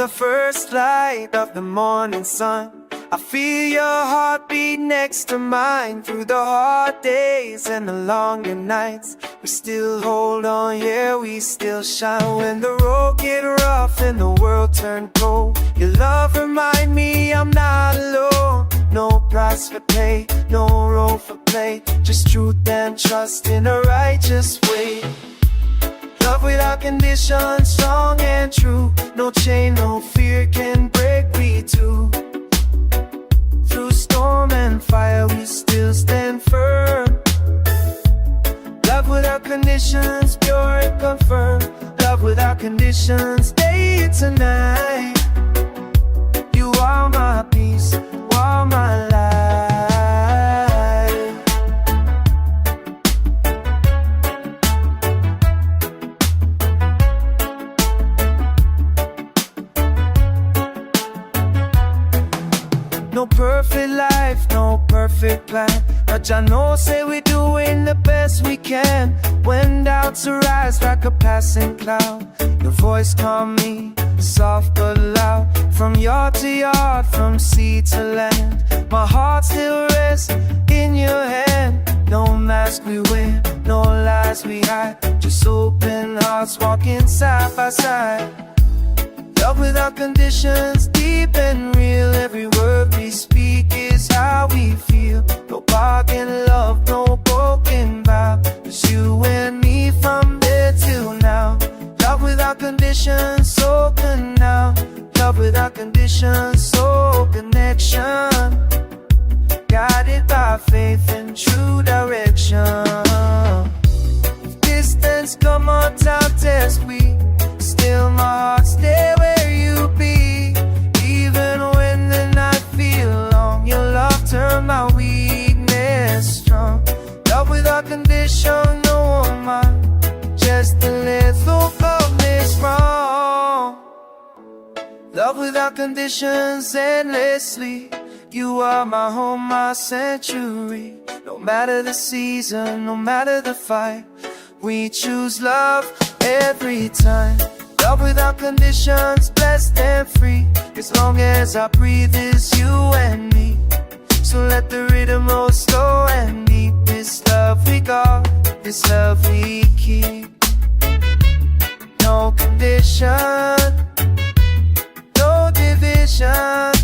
the first light of the morning sun. I feel your heartbeat next to mine. Through the hard days and the longer nights, we still hold on, yeah, we still shine. When the road get rough and the world turn cold, your love remind me I'm not alone. No price for pay, no role for play, just truth and trust in a righteous way. Love without condition, strong and true. No chain, no fear can break me too. Through storm and fire, we still stand firm. Love without conditions, pure and confirmed. Love without conditions, day to night. You are my peace, you are my life. No perfect life, no perfect plan, but I know say we're doing the best we can. When doubts arise like a passing cloud, your voice calm me, soft but loud. From yard to yard, from sea to land, my heart still rests in your hand. No mask we wear, no lies we hide, just open hearts walking side by side. Love without conditions, deep and real. Every word we speak is how we feel. No bargain love, no broken vow. It's you and me from there till now. Love without conditions, so good now. Love without conditions, so connection. Guided by faith and true direction. If distance come on top test, we still my heart stay where you be. Even when the night feel long, your love turn my weakness strong. Love without condition, no woman, just a little of this wrong. Love without conditions, endlessly. You are my home, my sanctuary. No matter the season, no matter the fight, we choose love every time. Love without conditions, blessed and free. As long as I breathe, it's you and me. So let the rhythm roll slow and deep. This love we got, this love we keep. No condition, no division.